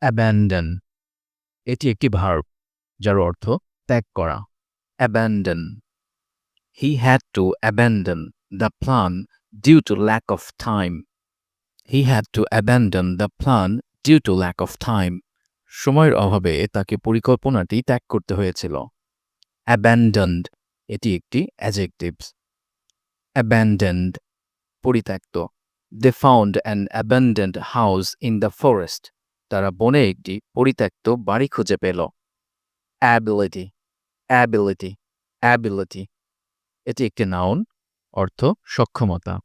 abandon এটি একটি verb যার অর্থ ত্যাগ করা abandon he had to abandon the plan due to lack of time he had to abandon the plan due to lack of time সময়ের অভাবে তাকে পরিকল্পনাটি ত্যাগ করতে হয়েছিল abandoned এটি একটি অ্যাডজেক্টিভ abandoned পরিত্যক্ত they found an abandoned house in the forest তারা বনে একটি পরিত্যক্ত বাড়ি খুঁজে পেল ability ability ability এটি একটি নাউন অর্থ সক্ষমতা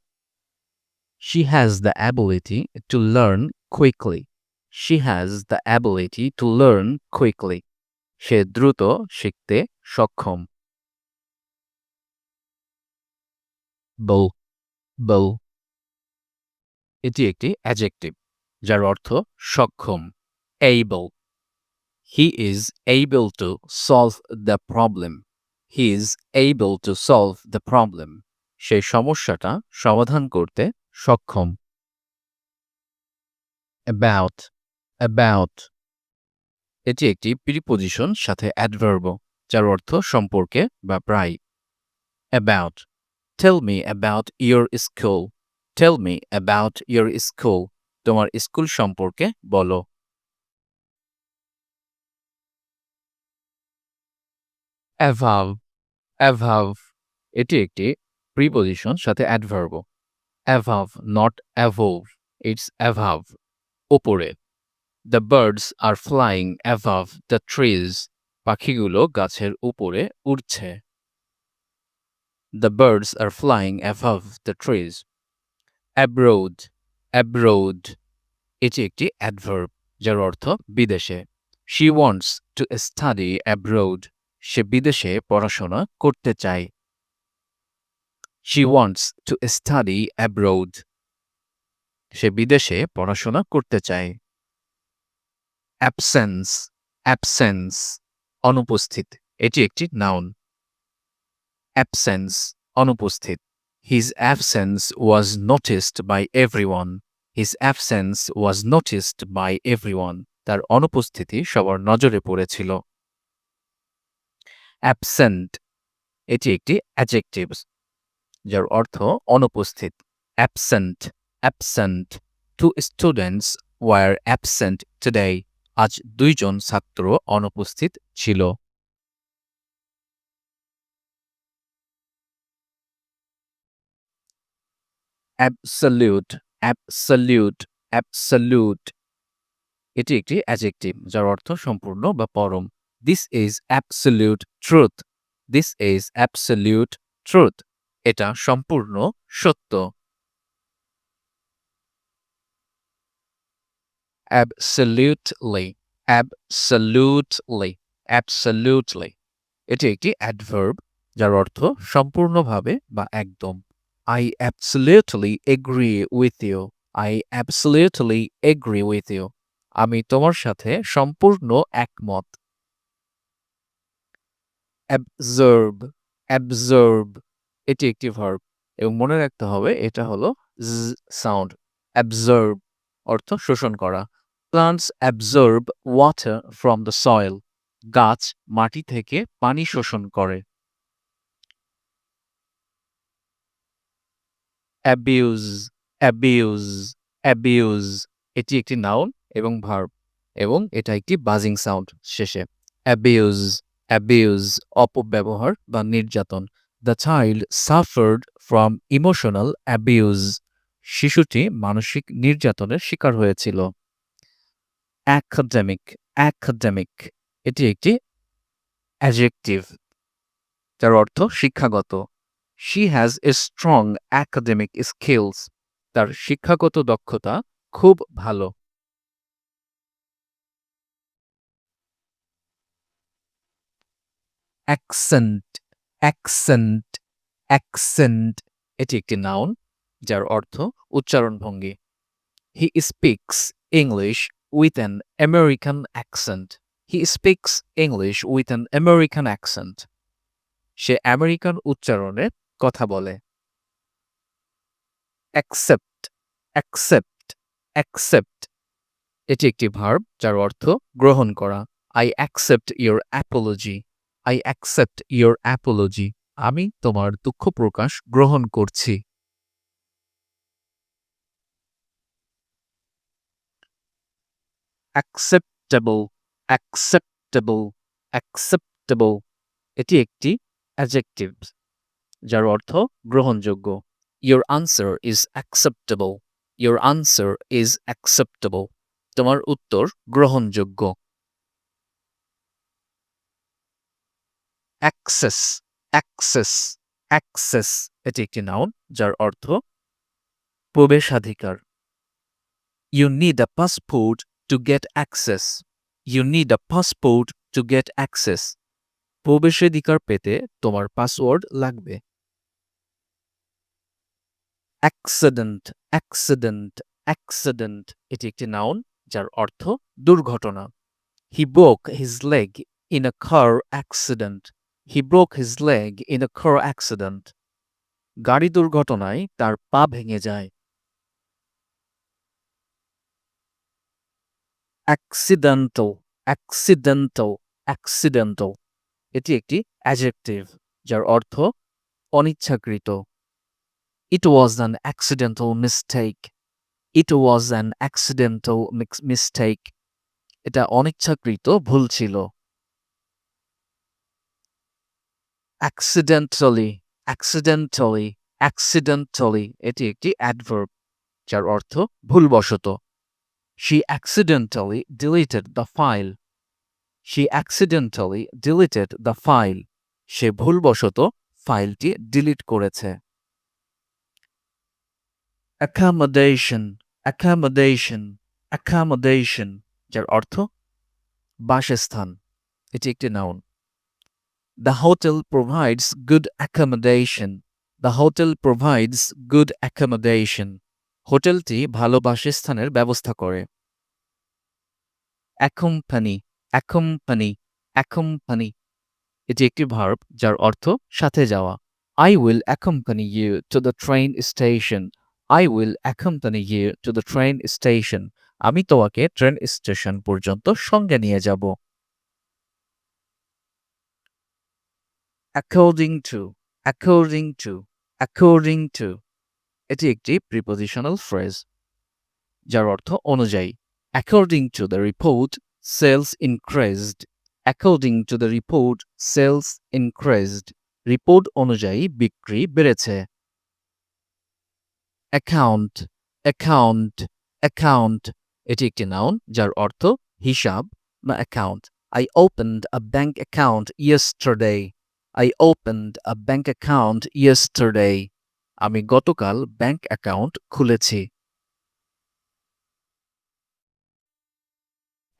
she has the ability to learn quickly she has the ability to learn quickly সে দ্রুত শিখতে সক্ষম bow bow এটি একটি অ্যাডজেক্টিভ যার অর্থ সক্ষম able he is able to solve the problem he is able to solve the problem সেই সমস্যাটা সমাধান করতে সক্ষম about about এটি একটি প্রিপোজিশন সাথে অ্যাডভার্ব যার অর্থ সম্পর্কে বা প্রায় about tell me about your school tell me about your school তোমার স্কুল সম্পর্কে বলো above above এটি একটি প্রিপোজিশন সাথে adverb above not above it's above উপরে the birds are flying above the trees পাখিগুলো গাছের উপরে উড়ছে the birds are flying above the trees abroad abroad এটি একটি অ্যাডভার্ব যার অর্থ বিদেশে she wants to study abroad সে বিদেশে পড়াশোনা করতে চায় she wants to study abroad সে বিদেশে পড়াশোনা করতে চায় absence absence অনুপস্থিত এটি একটি নাউন absence অনুপস্থিত his absence was noticed by everyone his absence was noticed by everyone তার অনুপস্থিতি সবার নজরে পড়েছিল absent এটি একটি অ্যাডজেক্টিভ যার অর্থ অনুপস্থিত absent absent two students were absent today আজ দুইজন ছাত্র অনুপস্থিত ছিল absolute absolute absolute এটি একটি অ্যাডজেক্টিভ যার অর্থ সম্পূর্ণ বা পরম this is absolute truth this is absolute truth এটা সম্পূর্ণ সত্য absolutely absolutely absolutely এটি একটি অ্যাডভার্ব যার অর্থ সম্পূর্ণভাবে বা একদম I absolutely agree with you I absolutely agree with you আমি তোমার সাথে সম্পূর্ণ একমত absorb absorb এটি একটি ভার্ব এবং মনে রাখতে হবে এটা হলো z সাউন্ড absorb অর্থ শোষণ করা plants absorb water from the soil গাছ মাটি থেকে পানি শোষণ করে abuse abuse abuse এটি একটি নাউন এবং ভার্ব এবং এটা একটি বাজিং সাউন্ড শেষে abuse abuse অপব্যবহার বা নির্যাতন the child suffered from emotional abuse শিশুটি মানসিক নির্যাতনের শিকার হয়েছিল academic academic এটি একটি অ্যাডজেক্টিভ যার অর্থ শিক্ষাগত she has a strong academic skills তার শিক্ষাগত দক্ষতা খুব ভালো accent accent accent এটি একটি নাউন যার অর্থ উচ্চারণ ভঙ্গি he speaks English with an American accent he speaks English with an American accent say American উচ্চারণে কথা বলে accept accept accept এটি একটি ভার্ব যার অর্থ গ্রহণ করা। I accept your Apology. I accept your Apology. আমি তোমার দুঃখ প্রকাশ গ্রহণ করছি। Acceptable, acceptable, acceptable. এটি একটি অ্যাডজেক্টিভ যার অর্থ গ্রহণযোগ্য। Your answer is acceptable. Your answer is acceptable. তোমার উত্তর গ্রহণযোগ্য। Access, access, access. এটি একটি নাউন যার অর্থ প্রবেশাধিকার। You need a passport to get access. You need a passport to get access. প্রবেশাধিকার পেতে তোমার পাসওয়ার্ড লাগবে। Accident, accident, accident. এটি একটি নাউন যার অর্থ দুর্ঘটনা। He broke his leg in a car accident. He broke his leg in a car accident. গাড়ি দুর্ঘটনায় তার পা ভেঙে যায়। accidental, accidental, accidental. এটি একটি অ্যাডজেক্টিভ যার অর্থ অনিচ্ছাকৃত। It was an accidental mistake. It was an accidental mistake. এটা অনিচ্ছাকৃত ভুল ছিল। accidentally, accidentally, accidentally. এটি একটি অ্যাডভার্ব যার অর্থ ভুলবশত। She accidentally deleted the file. She accidentally deleted the file. সে ভুলবশত ফাইলটি ডিলিট করেছে। accommodation, accommodation, accommodation. যার অর্থ বাসস্থান। এটি একটি noun. The hotel provides good accommodation. The hotel provides good accommodation. হোটেলটি ভালো বাসস্থানের ব্যবস্থা করে। Accompany, accompany, accompany. এটি একটি ভার্ব যার অর্থ সাথে যাওয়া। I will accompany you to the train station. I will accompany you to the train station. আমি তোমাকে ট্রেন স্টেশন পর্যন্ত সঙ্গে নিয়ে যাব। According to, according to, according to. এটি একটি প্রিপোজিশনাল ফ্রেজ যার অর্থ অনুযায়ী। According to the report, sales increased. According to the report, sales increased. Report অনুযায়ী বিক্রি বেড়েছে। Account, account, account. এটি একটি নাউন যার অর্থ হিসাব বা account. I opened a bank account yesterday. I opened a bank account yesterday. আমি গতকাল ব্যাংক অ্যাকাউন্ট খুলেছি।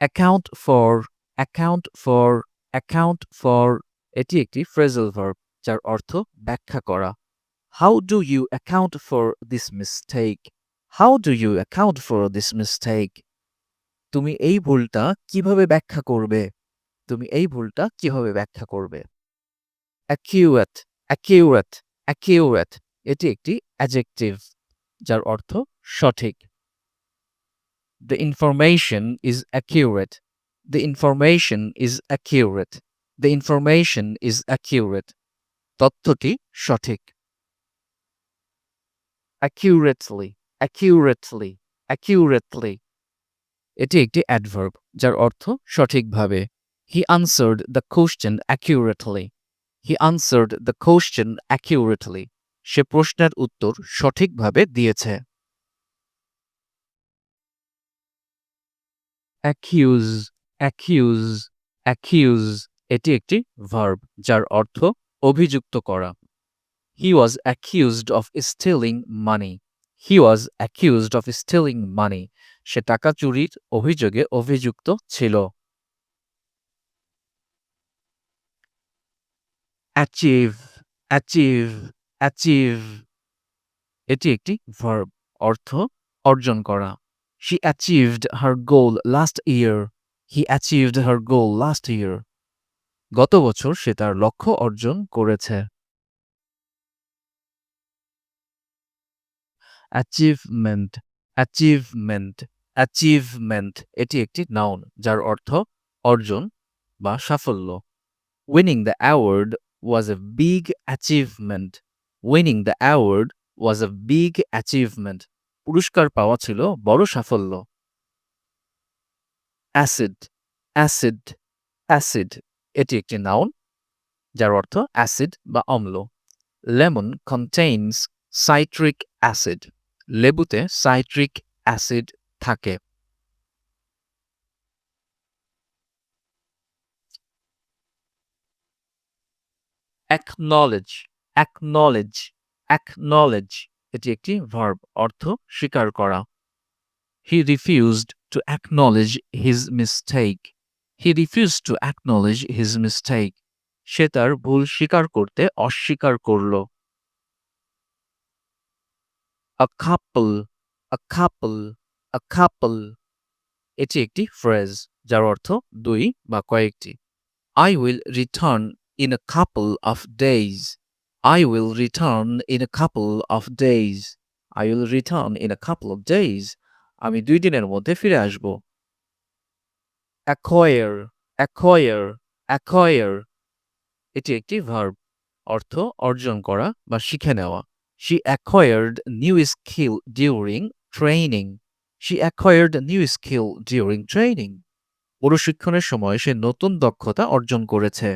account for, account for, account for. এটি একটি ফ্রেজাল ভার্ব যার অর্থ ব্যাখ্যা করা। How do you account for this mistake? How do you account for this mistake? তুমি এই ভুলটা কিভাবে ব্যাখ্যা করবে? তুমি এই ভুলটা কিভাবে ব্যাখ্যা করবে? Accurate, accurate, accurate. এটি একটি অ্যাডজেক্টিভ যার অর্থ সঠিক। The information is accurate. The information is accurate. The information is accurate. তথ্যটি সঠিক। Accurately, accurately, accurately. এটি একটি অ্যাডভার্ব যার অর্থ সঠিকভাবে। He answered the question accurately. He answered the question accurately. সে প্রশ্নের উত্তর সঠিকভাবে দিয়েছে। Accuse, accuse, accuse. এটি একটি ভার্ব যার অর্থ অভিযুক্ত করা। He was accused of stealing money. He was accused of stealing money. সে টাকা চুরির অভিযোগে অভিযুক্ত ছিল। Achieve, achieve, achieve. এটি একটি ভার্ব অর্থ অর্জন করা। She achieved her goal last year. He achieved her goal last year. গত বছর সে তার লক্ষ্য অর্জন করেছে। Achievement, achievement, অ্যাচিভমেন্ট এটি একটি নাউন যার অর্থ অর্জন বা সাফল্য। Winning the award was a big achievement. Winning the award was a big achievement. পুরস্কার পাওয়া ছিল বড় সাফল্য। অ্যাসিড অ্যাসিড অ্যাসিড এটি একটি নাউন যার অর্থ অ্যাসিড বা অম্ল। Lemon contains citric acid. লেবুতে সাইট্রিক অ্যাসিড থাকে। অ্যাকনলেজ অ্যাকনলেজ অ্যাকনলেজ এটি একটি ভার্ব অর্থ স্বীকার করা। He refused to acknowledge his mistake. He refused to acknowledge his mistake. সে তার ভুল স্বীকার করতে অস্বীকার করল। আ কাপল আ কাপল আ কাপল এটি একটি ফ্রেজ যার অর্থ দুই বা কয়েকটি। I will return in a couple of days. I will return in a couple of days. I will return in a couple of days. আমি 2 দিনের মধ্যে ফিরে আসব। Acquire, acquire, acquire এটি একটি ভার্ব অর্থ অর্জন করা বা শিখে নেওয়া। She acquired new skill during training. She acquired new skill during training. প্রশিক্ষণের সময় সে নতুন দক্ষতা অর্জন করেছে।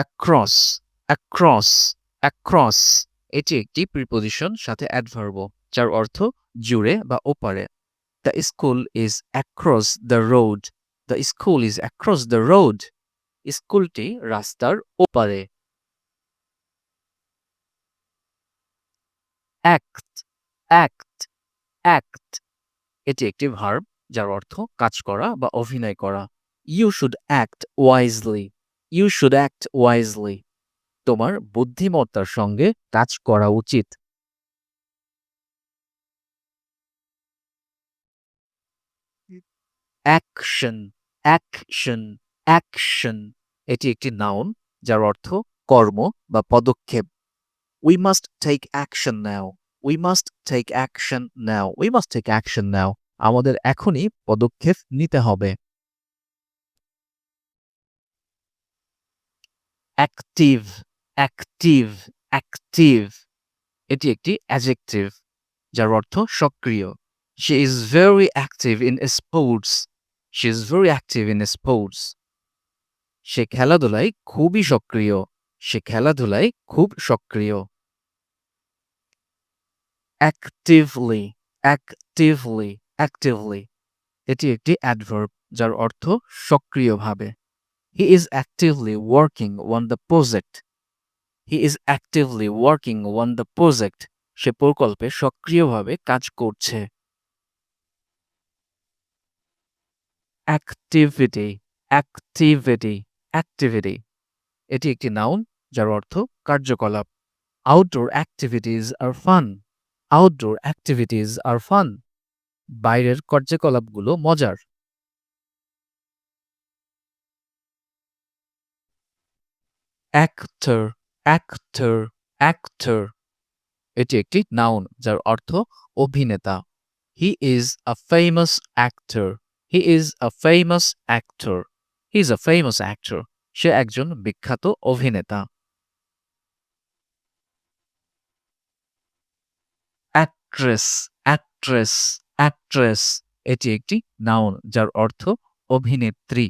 Across, across, across এটি একটি প্রিপোজিশন সাথে অ্যাডভার্ব যার অর্থ জুড়ে বা ওপারে। The school is across the road. The school is across the road. স্কুলটি রাস্তার ওপারে। Act, act, act এটি একটি ভার্ব যার অর্থ কাজ করা বা অভিনয় করা। You should act wisely. You should act wisely. তোমার বুদ্ধিমত্তার সঙ্গে কাজ করা উচিত। অ্যাকশন অ্যাকশন অ্যাকশন এটি একটি নাউন যার অর্থ কর্ম বা পদক্ষেপ। We must take action now. We must take action now. We must take action now. আমাদের এখনই পদক্ষেপ নিতে হবে। অ্যাক্টিভ অ্যাক্টিভ অ্যাক্টিভ এটি একটি অ্যাডজেক্টিভ যার অর্থ সক্রিয়। She is very active in sports. She is very active in sports. সে খেলাধুলায় খুবই সক্রিয়। সে খেলাধুলায় খুব সক্রিয়। Actively, actively, actively এটি একটি অ্যাডভার্ব যার অর্থ সক্রিয়ভাবে। He is actively working on the project. He is actively working on the project. সে প্রকল্পে সক্রিয়ভাবে কাজ করছে। Activity, activity, activity এটি একটি নাউন যার অর্থ কার্যকলাপ। Outdoor activities are fun. Outdoor activities are fun. বাইরের কার্যকলাপগুলো মজার। Actor, actor, actor এটি একটি নাউন যার অর্থ অভিনেতা। He is a famous actor. He is a famous actor. He is a famous actor. সে একজন বিখ্যাত অভিনেতা। Actress, actress, actress এটি একটি নাউন যার অর্থ অভিনেত্রী।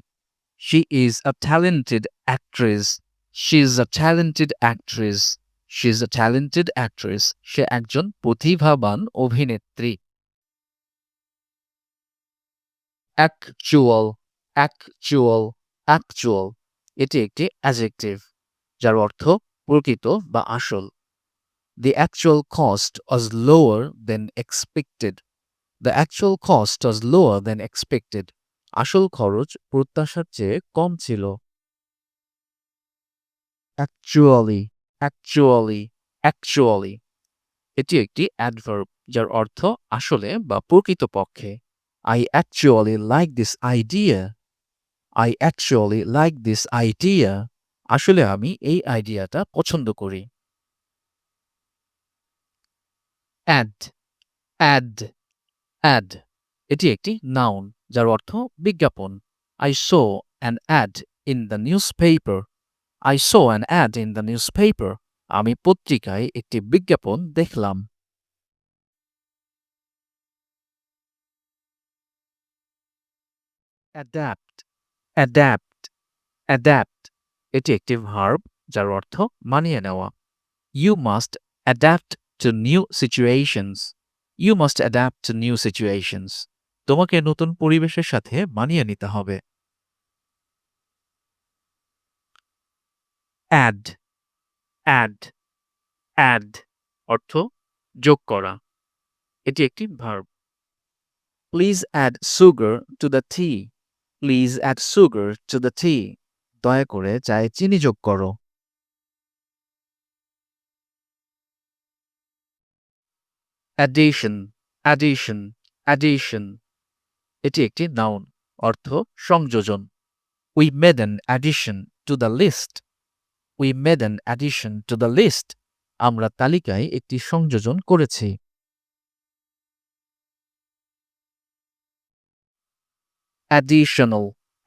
She is a talented actress. She is a talented actress. She is a talented actress. সে একজন প্রতিভাবান অভিনেত্রী। Actual, actual, actual এটি একটি অ্যাডজেক্টিভ যার অর্থ প্রকৃত বা আসল। The actual cost was lower than expected. The actual cost was lower than expected. আসল খরচ প্রত্যাশার চেয়ে কম ছিল। Actually, actually, actually এটি একটি অ্যাডভার্ব যার অর্থ আসলে বা প্রকৃতপক্ষে। I actually like this idea. I actually like this idea. আসলে আমি এই আইডিয়াটা পছন্দ করি। Add, add, add এটি একটি নাউন যার অর্থ বিজ্ঞাপন। I saw an ad in the newspaper. I saw an ad in the newspaper. আমি পত্রিকায় একটি বিজ্ঞাপন দেখলাম। Adapt, adapt, adapt. এটি একটি ভার্ব যার অর্থ মানিয়ে নেওয়া। You must adapt to new situations. You must adapt to new situations. তোমাকে নতুন পরিবেশের সাথে মানিয়ে নিতে হবে। Add, add, add অর্থ যোগ করা। এটি একটি verb. Please add sugar to the tea. Please add sugar to the tea. দয়া করে চায়ে চিনি যোগ করো। Addition, addition, addition. এটি একটি নাউন অর্থ সংযোজন। We made an addition to the list. We made an addition to the list. আমরা তালিকায় একটি সংযোজন করেছি। Additional,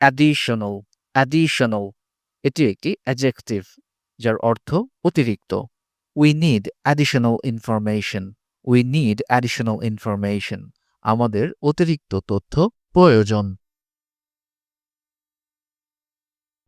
additional, additional. এটি একটি অ্যাডজেক্টিভ যার অর্থ অতিরিক্ত। We need additional information. We need additional information. আমাদের অতিরিক্ত তথ্য প্রয়োজন।